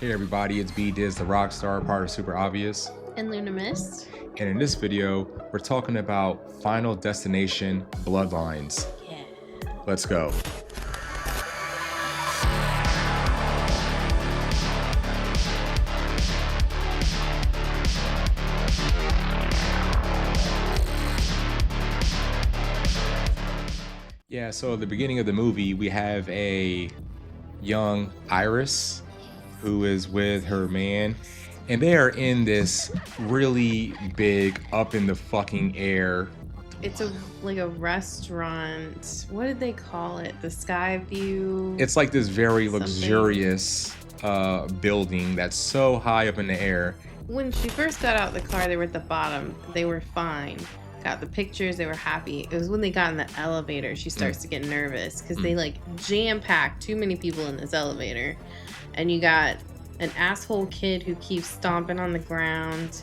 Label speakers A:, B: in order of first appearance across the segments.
A: Hey everybody, it's B Diz the Rockstar, part of Super Obvious.
B: And Luna missed.
A: And in this video, we're talking about Final Destination Bloodlines.
B: Yeah.
A: Let's go. Yeah, so at the beginning of the movie, we have a young Iris who is with her man, and they are in this really big up in the fucking air.
B: It's like a restaurant. What did they call it? The Sky View.
A: It's like this very
B: Something.
A: luxurious building that's so high up in the air.
B: When she first got out of the car, they were at the bottom. They were fine. Got the pictures. They were happy. It was when they got in the elevator, she starts to get nervous because they like jam-packed too many people in this elevator. And you got an asshole kid who keeps stomping on the ground.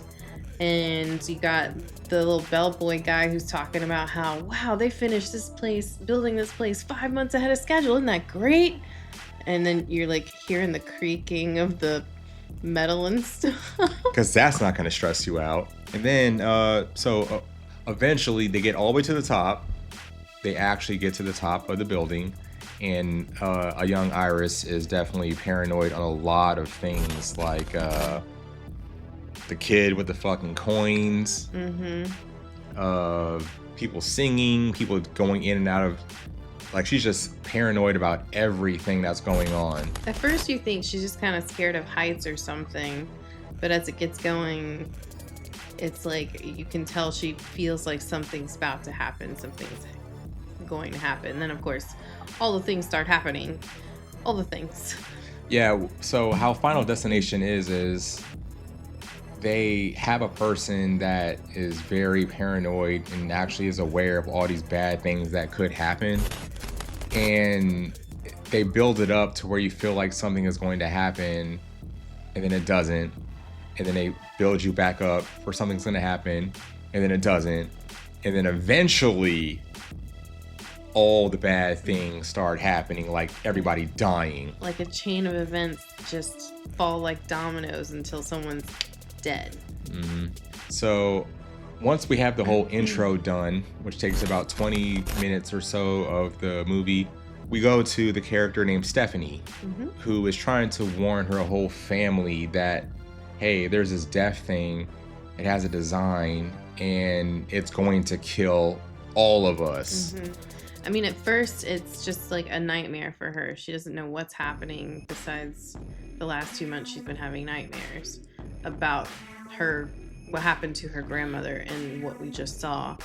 B: And you got the little bellboy guy who's talking about how, wow, they finished this place, building this place 5 months ahead of schedule. Isn't that great? And then you're like hearing the creaking of the metal and stuff.
A: Because that's not going to stress you out. And then, eventually they get all the way to the top. They actually get to the top of the building. And a young Iris is definitely paranoid on a lot of things, like the kid with the fucking coins, people singing, people going in and out of, like, she's just paranoid about everything that's going on.
B: At first you think she's just kind of scared of heights or something, but as it gets going, it's like you can tell she feels like something's about to happen, something's going to happen. And then of course all the things start happening, all the things.
A: Yeah, so how Final Destination is they have a person that is very paranoid and actually is aware of all these bad things that could happen, and they build it up to where you feel like something is going to happen and then it doesn't, and then they build you back up for something's going to happen and then it doesn't, and then eventually all the bad things start happening, like everybody dying.
B: Like a chain of events just fall like dominoes until someone's dead.
A: So once we have the whole intro done, which takes about 20 minutes or so of the movie, we go to the character named Stephanie, who is trying to warn her whole family that, hey, there's this death thing, it has a design, and it's going to kill all of us.
B: I mean, at first, it's just like a nightmare for her. She doesn't know what's happening besides the last 2 months she's been having nightmares about what happened to her grandmother and what we just saw.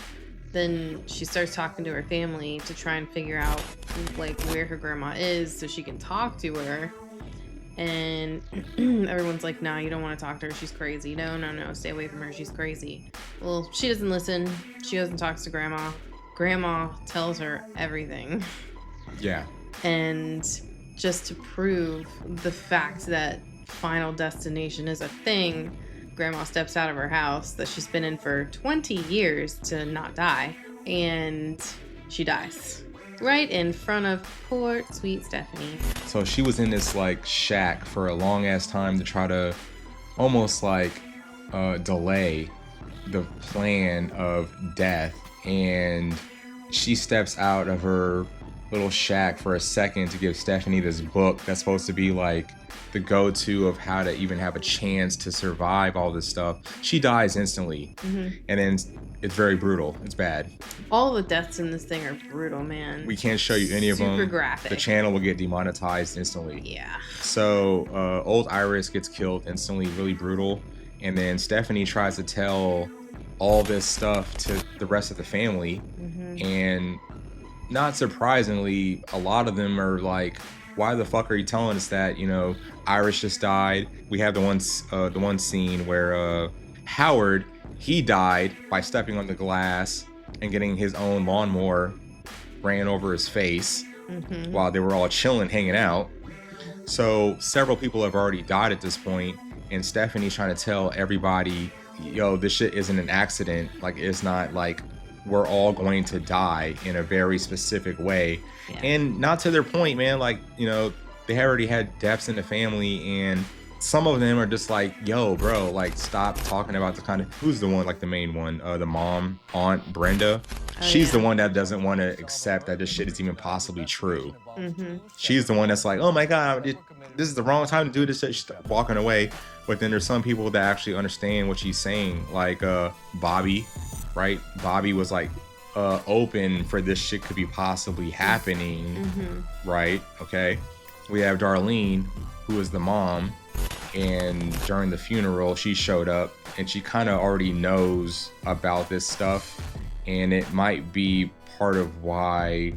B: Then she starts talking to her family to try and figure out like where her grandma is so she can talk to her. And everyone's like, nah, you don't want to talk to her. She's crazy. No, stay away from her. She's crazy. Well, she doesn't listen. She goes and talks to grandma. Grandma tells her everything.
A: Yeah.
B: And just to prove the fact that Final Destination is a thing, Grandma steps out of her house that she's been in for 20 years to not die, and she dies right in front of poor sweet Stephanie.
A: So she was in this like shack for a long ass time to try to almost like delay the plan of death, and she steps out of her little shack for a second to give Stephanie this book that's supposed to be like the go-to of how to even have a chance to survive all this stuff. She dies instantly, and then it's very brutal. It's bad.
B: All the deaths in this thing are brutal, man.
A: We can't show you any of them.
B: Super graphic.
A: The channel will get demonetized instantly.
B: Yeah.
A: So old Iris gets killed instantly, really brutal, and then Stephanie tries to tell all this stuff to the rest of the family, and not surprisingly, a lot of them are like, why the fuck are you telling us that? You know, Iris just died. We have the one scene where Howard, he died by stepping on the glass and getting his own lawnmower ran over his face while they were all chilling, hanging out. So several people have already died at this point, and Stephanie's trying to tell everybody, yo, this shit isn't an accident. Like, it's not like we're all going to die in a very specific way. Yeah. And not to their point, man, like, you know, they already had deaths in the family, and some of them are just like, yo, bro, like stop talking about the kind of, who's the one, like the main one, the mom, Aunt Brenda. She's the one that doesn't want to accept that this shit is even possibly true. She's the one that's like, oh my God, this is the wrong time to do this shit. She's walking away. But then there's some people that actually understand what she's saying, like Bobby, right? Bobby was like open for this shit could be possibly happening, right? Okay. We have Darlene, who is the mom, and during the funeral, she showed up and she kind of already knows about this stuff, and it might be part of why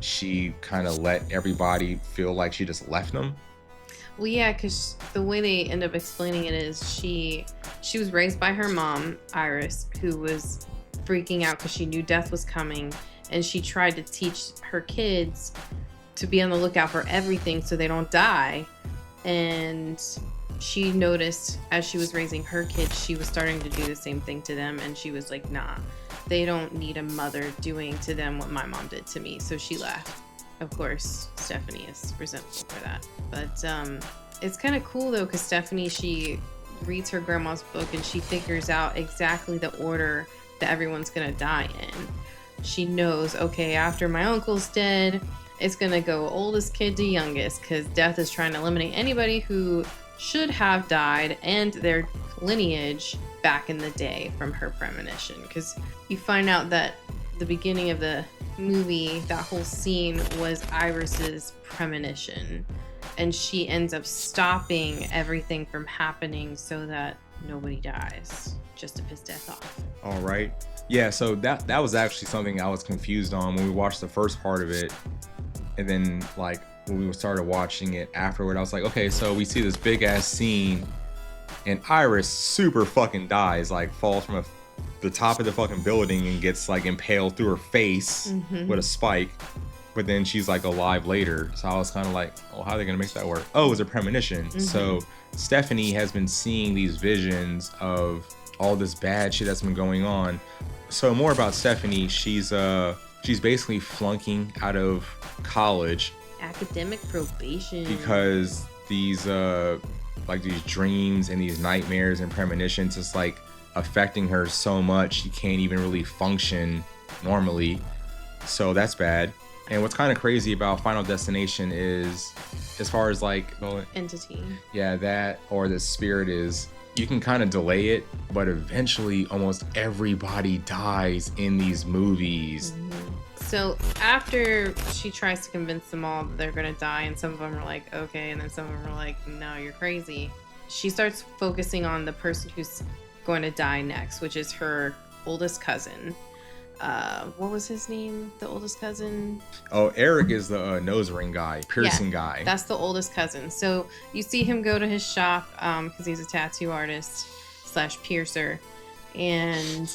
A: she kind of let everybody feel like she just left them.
B: Well, yeah, because the way they end up explaining it is she was raised by her mom, Iris, who was freaking out because she knew death was coming, and she tried to teach her kids to be on the lookout for everything so they don't die. And she noticed as she was raising her kids, she was starting to do the same thing to them, and she was like, nah, they don't need a mother doing to them what my mom did to me. So she left. Of course, Stephanie is resentful for that. But it's kind of cool, though, because Stephanie, she reads her grandma's book and she figures out exactly the order that everyone's going to die in. She knows, okay, after my uncle's dead, it's going to go oldest kid to youngest, because death is trying to eliminate anybody who should have died and their lineage back in the day from her premonition. Because you find out that the beginning of the movie, that whole scene was Iris's premonition, and she ends up stopping everything from happening so that nobody dies, just to piss death off.
A: All right. Yeah, so that was actually something I was confused on when we watched the first part of it, and then like when we started watching it afterward, I was like, okay, so we see this big ass scene and Iris super fucking dies, like falls from the top of the fucking building and gets like impaled through her face with a spike, but then she's like alive later. So I was kind of like, oh, how are they gonna make that work? Oh, it was a premonition. So Stephanie has been seeing these visions of all this bad shit that's been going on. So more about Stephanie, she's basically flunking out of college,
B: academic probation,
A: because these dreams and these nightmares and premonitions is like affecting her so much she can't even really function normally. So that's bad. And what's kind of crazy about Final Destination is, as far as like
B: entity,
A: yeah, that or the spirit is, you can kind of delay it, but eventually almost everybody dies in these movies.
B: So after she tries to convince them all that they're gonna die, and some of them are like, okay, and then some of them are like, no, you're crazy, she starts focusing on the person who's going to die next, which is her oldest cousin. What was his name? The oldest cousin?
A: Oh, Eric is the nose ring guy, piercing guy.
B: That's the oldest cousin. So you see him go to his shop because he's a tattoo artist / piercer, and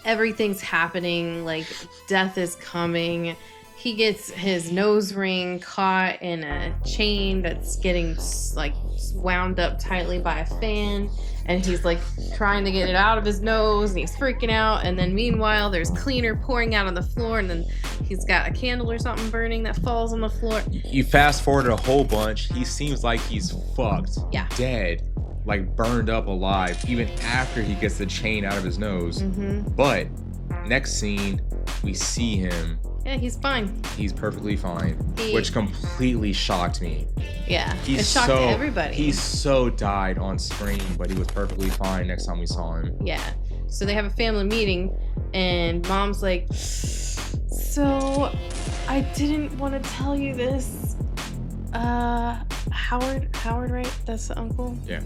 B: everything's happening, like death is coming. He gets his nose ring caught in a chain that's getting like wound up tightly by a fan, and he's like trying to get it out of his nose, and he's freaking out. And then meanwhile, there's cleaner pouring out on the floor, and then he's got a candle or something burning that falls on the floor.
A: You fast forward a whole bunch, he seems like he's fucked, dead, like burned up alive, even after he gets the chain out of his nose. But next scene, we see him.
B: Yeah, he's fine.
A: He's perfectly fine, which completely shocked me.
B: Yeah, it shocked everybody.
A: He so died on screen, but he was perfectly fine next time we saw him.
B: Yeah. So they have a family meeting, and Mom's like, so I didn't want to tell you this. Howard, right? That's the uncle?
A: Yeah.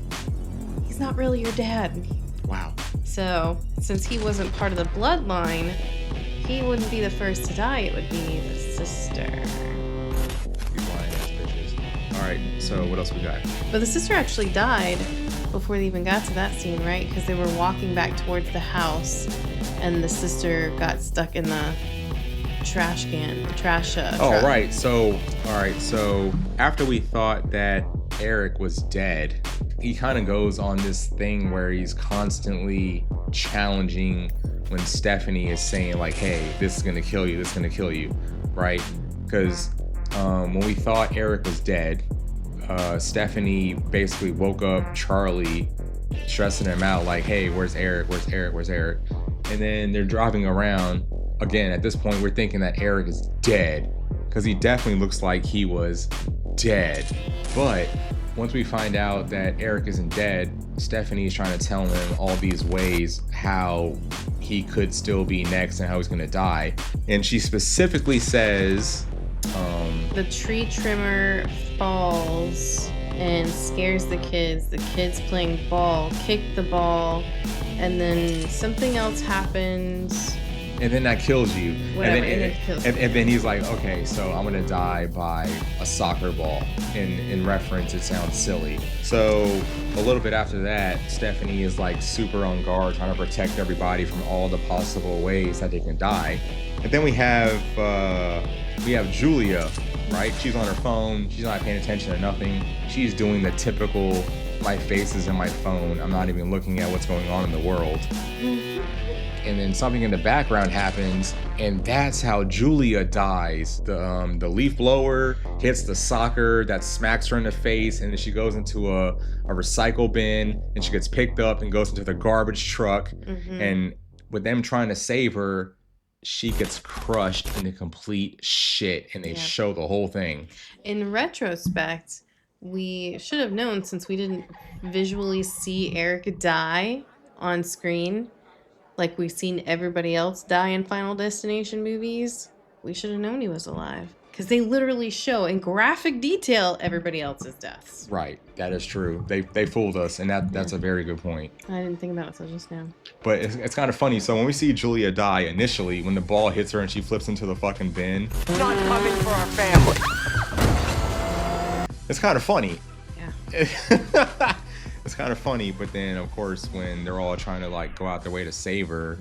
B: He's not really your dad.
A: Wow. So,
B: since he wasn't part of the bloodline, he wouldn't be the first to die. It would be the sister.
A: You lying ass bitches. Alright, so what else we got?
B: But the sister actually died before they even got to that scene, right? Because they were walking back towards the house, and the sister got stuck in the trash can,
A: Right. So after we thought that Eric was dead, he kind of goes on this thing where he's constantly challenging when Stephanie is saying like, hey, this is gonna kill you, right? Because when we thought Eric was dead, Stephanie basically woke up Charlie, stressing him out like, hey, where's Eric? Where's Eric? Where's Eric? And then they're driving around. Again, at this point, we're thinking that Eric is dead because he definitely looks like he was dead. But once we find out that Eric isn't dead, Stephanie is trying to tell him all these ways how he could still be next and how he's going to die. And she specifically says,
B: the tree trimmer falls and scares the kids. The kids playing ball kick the ball, and then something else happens.
A: and then that kills you.
B: Whatever,
A: And then he's like, okay, so I'm gonna die by a soccer ball. In reference, it sounds silly. So a little bit after that, Stephanie is like super on guard, trying to protect everybody from all the possible ways that they can die. And then we have Julia, right? She's on her phone. She's not paying attention to nothing. She's doing the typical, my face is in my phone. I'm not even looking at what's going on in the world. And then something in the background happens, and that's how Julia dies. The leaf blower hits the soccer that smacks her in the face, and then she goes into a recycle bin, and she gets picked up and goes into the garbage truck. And with them trying to save her, she gets crushed into complete shit, and they show the whole thing.
B: In retrospect, we should have known, since we didn't visually see Eric die on screen like we've seen everybody else die in Final Destination movies. We should have known he was alive, because they literally show in graphic detail everybody else's deaths.
A: Right, that is true. They fooled us, and that's a very good point.
B: I didn't think about it till just now.
A: But it's kind of funny. So when we see Julia die initially, when the ball hits her and she flips into the fucking bin,
C: not coming for our family.
A: It's kind of funny.
B: Yeah.
A: It's kind of funny, but then of course when they're all trying to like go out their way to save her,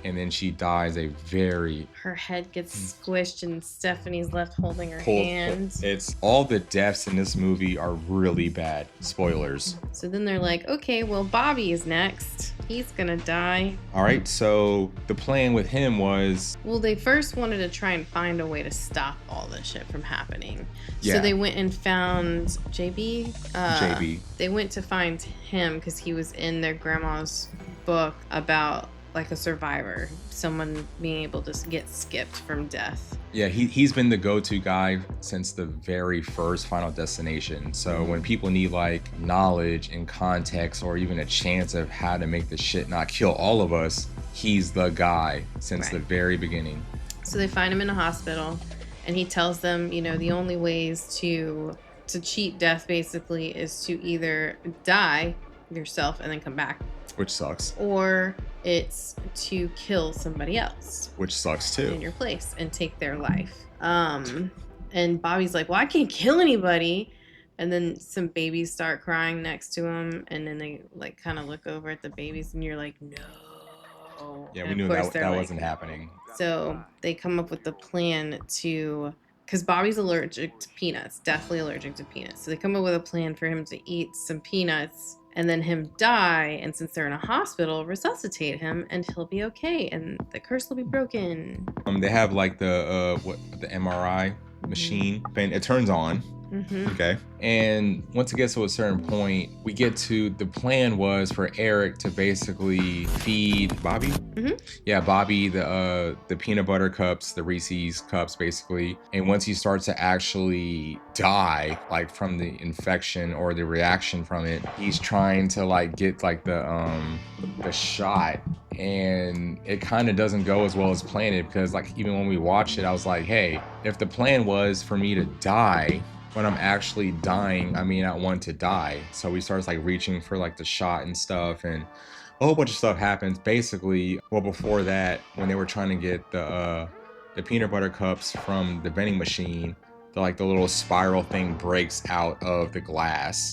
A: and then she dies
B: her head gets squished and Stephanie's left holding her hand.
A: It's all the deaths in this movie are really bad. Spoilers.
B: So then they're like, okay, well, Bobby is next. He's gonna die.
A: All right, so the plan with him was...
B: Well, they first wanted to try and find a way to stop all this shit from happening.
A: Yeah.
B: So they went and found JB.
A: JB.
B: They went to find him because he was in their grandma's book about like a survivor, someone being able to get skipped from death.
A: Yeah, he's been the go-to guy since the very first Final Destination. So when people need like knowledge and context or even a chance of how to make the shit not kill all of us, he's the guy since the very beginning.
B: So they find him in a hospital, and he tells them, you know, the only ways to cheat death basically is to either die yourself and then come back,
A: which sucks,
B: or it's to kill somebody else,
A: which sucks too,
B: in your place and take their life. And Bobby's like, well, I can't kill anybody. And then some babies start crying next to him, and then they like kind of look over at the babies, and you're like, no.
A: Yeah,
B: and
A: we knew that wasn't happening.
B: So they come up with the plan to, because Bobby's allergic to peanuts, deathly allergic to peanuts. So they come up with a plan for him to eat some peanuts and then him die, and since they're in a hospital, resuscitate him, and he'll be okay, and the curse will be broken.
A: They have like the MRI machine, and it turns on. Okay, and once it gets to a certain point, we get to, the plan was for Eric to basically feed Bobby. Yeah, Bobby the peanut butter cups, the Reese's cups basically. And once he starts to actually die, like from the infection or the reaction from it, he's trying to like get like the shot, and it kind of doesn't go as well as planned, because like even when we watched it, I was like, hey, if the plan was for me to die when I'm actually dying, I mean, I want to die. So he starts like reaching for like the shot and stuff, and a whole bunch of stuff happens. Basically, well, before that, when they were trying to get the peanut butter cups from the vending machine, the little spiral thing breaks out of the glass.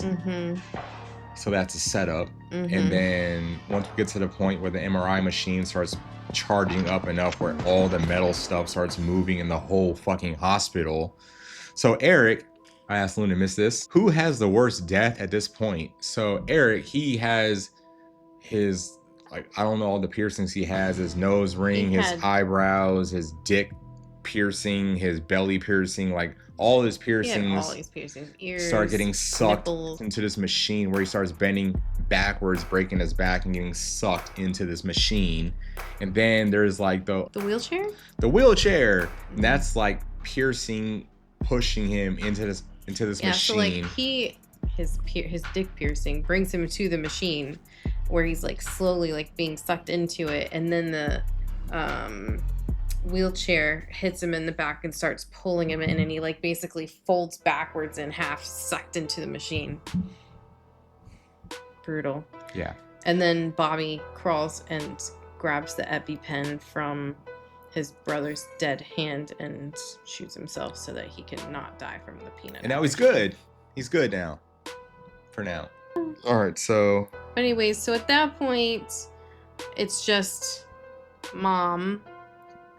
A: So that's a setup. And then once we get to the point where the MRI machine starts charging up enough where all the metal stuff starts moving in the whole fucking hospital. So Eric, I asked Luna to miss this, who has the worst death at this point? So Eric, he has his, like, I don't know all the piercings he has, his nose ring, his eyebrows, his dick piercing, his belly piercing, like all his
B: He had
A: piercings
B: all these piercings, ears,
A: start getting sucked
B: nipples.
A: into this machine where he starts bending backwards, breaking his back and getting sucked into this machine. And then there's like the
B: wheelchair.
A: and that's like piercing, pushing him into this
B: Yeah,
A: machine.
B: so like his dick piercing brings him to the machine where he's like slowly like being sucked into it, and then the wheelchair hits him in the back and starts pulling him in, and he like basically folds backwards in half, sucked into the machine. Brutal.
A: Yeah.
B: And then Bobby crawls and grabs the EpiPen from his brother's dead hand and shoots himself so that he can not die from the peanut.
A: And now he's good. He's good now. For now. All right, so.
B: But anyways, so at that point, it's just Mom,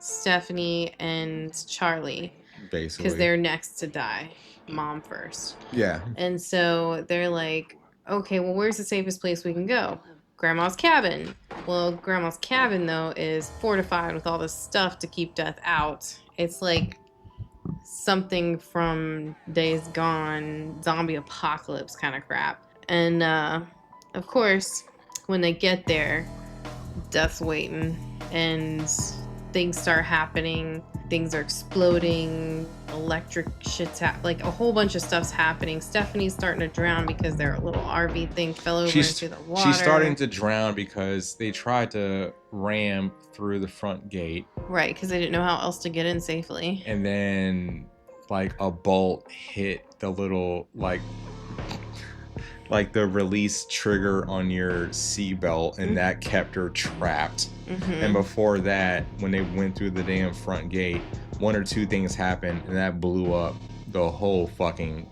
B: Stephanie, and Charlie.
A: Basically.
B: Because they're next to die. Mom first.
A: Yeah.
B: And so they're like, okay, well, where's the safest place we can go? Grandma's cabin. Well, Grandma's cabin, though, is fortified with all this stuff to keep death out. It's like something from Days Gone, zombie apocalypse kind of crap. And, of course, when they get there, death's waiting, and things start happening. Things are exploding. Electric shit's like a whole bunch of stuff's happening. Stephanie's starting to drown because their little RV thing fell over into the water.
A: She's starting to drown because they tried to ram through the front gate.
B: Right, because they didn't know how else to get in safely.
A: And then, like, a bolt hit the little, like the release trigger on your seatbelt, and that kept her trapped. And before that, when they went through the damn front gate, one or two things happened, and that blew up the whole fucking...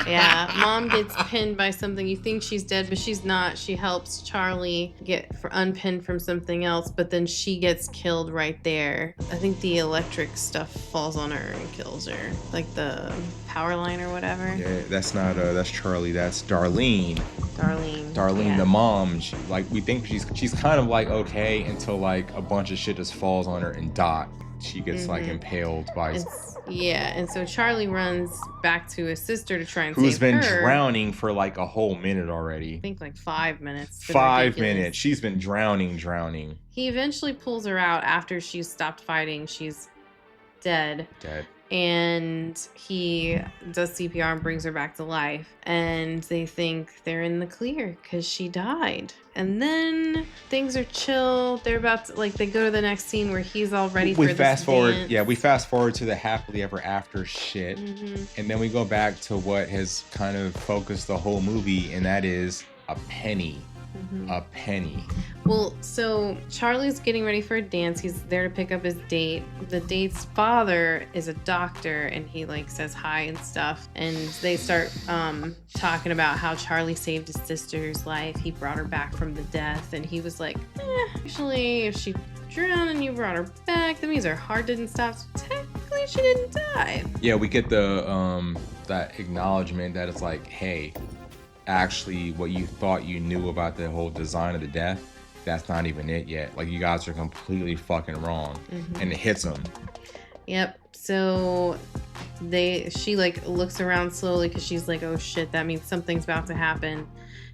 B: Yeah, Mom gets pinned by something. You think she's dead, but she's not. She helps Charlie get unpinned from something else, but then she gets killed right there. I think the electric stuff falls on her and kills her, like the power line or whatever.
A: Yeah, that's not that's Charlie. That's Darlene.
B: Darlene, yeah.
A: The mom. She, like, we think she's kind of like okay until like a bunch of shit just falls on her, and she gets like impaled by.
B: Yeah, and so Charlie runs back to his sister to try and
A: who's
B: save
A: been
B: her.
A: Drowning for like a whole minute already.
B: I think like 5 minutes.
A: 5 minutes. She's been drowning.
B: He eventually pulls her out after she's stopped fighting. She's dead. And he does CPR and brings her back to life. And they think they're in the clear because she died. And then things are chill. They're about to, like, they go to the next scene where he's all ready for this dance.
A: Yeah, we fast forward to the happily ever after shit. And then we go back to what has kind of focused the whole movie, and that is a penny. A penny.
B: Well, so Charlie's getting ready for a dance. He's there to pick up his date. The date's father is a doctor, and he like says hi and stuff. And they start talking about how Charlie saved his sister's life. He brought her back from the death, and he was like, actually, if she drowned and you brought her back, that means her heart didn't stop. So technically, she didn't die.
A: Yeah, we get the that acknowledgement that it's like, hey, actually what you thought you knew about the whole design of the death, that's not even it yet. Like, you guys are completely fucking wrong. And it hits them. Yep.
B: So she like looks around slowly because she's like, oh shit, that means something's about to happen.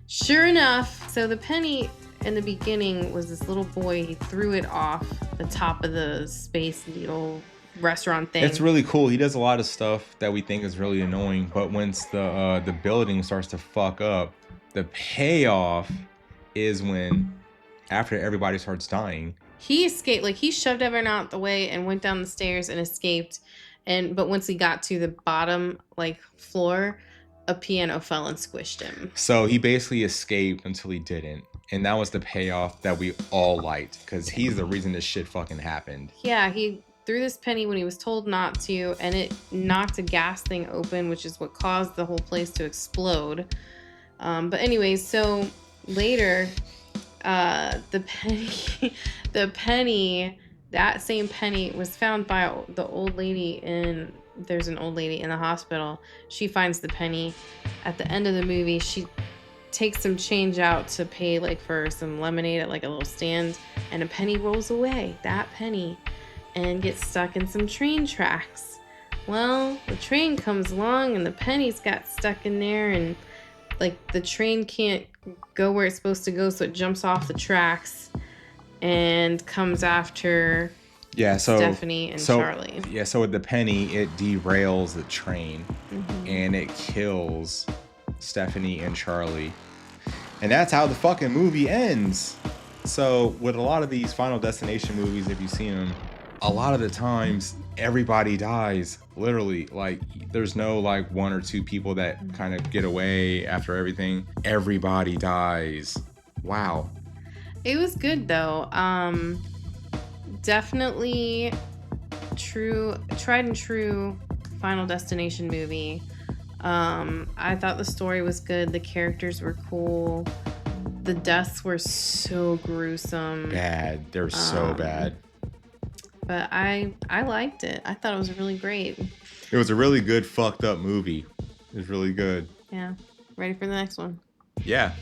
B: Sure enough, so the penny in the beginning was this little boy. He threw it off the top of the Space Needle restaurant thing.
A: It's really cool. He does a lot of stuff that we think is really annoying, but once the building starts to fuck up, the payoff is when, after everybody starts dying,
B: he escaped. Like, he shoved everyone out the way and went down the stairs and escaped. But once he got to the bottom like floor, a piano fell and squished him.
A: So he basically escaped until he didn't. And that was the payoff that we all liked, because he's the reason this shit fucking happened.
B: Yeah, he threw this penny when he was told not to, and it knocked a gas thing open, which is what caused the whole place to explode. But anyways, so later, the penny, that same penny was found by the old lady there's an old lady in the hospital. She finds the penny. At the end of the movie, she takes some change out to pay like for some lemonade at like a little stand, and a penny rolls away. That penny. and gets stuck in some train tracks. Well, the train comes along and the pennies got stuck in there, and like the train can't go where it's supposed to go, so it jumps off the tracks and comes after Stephanie and Charlie.
A: Yeah, so with the penny, it derails the train and it kills Stephanie and Charlie. And that's how the fucking movie ends. So with a lot of these Final Destination movies, if you've seen them, a lot of the times everybody dies. Literally, like there's no like one or two people that kind of get away after everything. Everybody dies. Wow.
B: It was good though. Definitely tried and true Final Destination movie. I thought the story was good. The characters were cool. The deaths were so gruesome.
A: Bad. They're so bad.
B: But I liked it. I thought it was really great.
A: It was a really good fucked up movie. It was really good.
B: Yeah. Ready for the next one?
A: Yeah.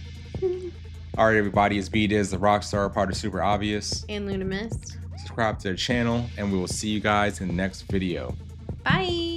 A: All right, everybody. It's B-Diz, the Rockstar, part of Super Obvious.
B: And Luna Mist.
A: Subscribe to their channel, and we will see you guys in the next video.
B: Bye.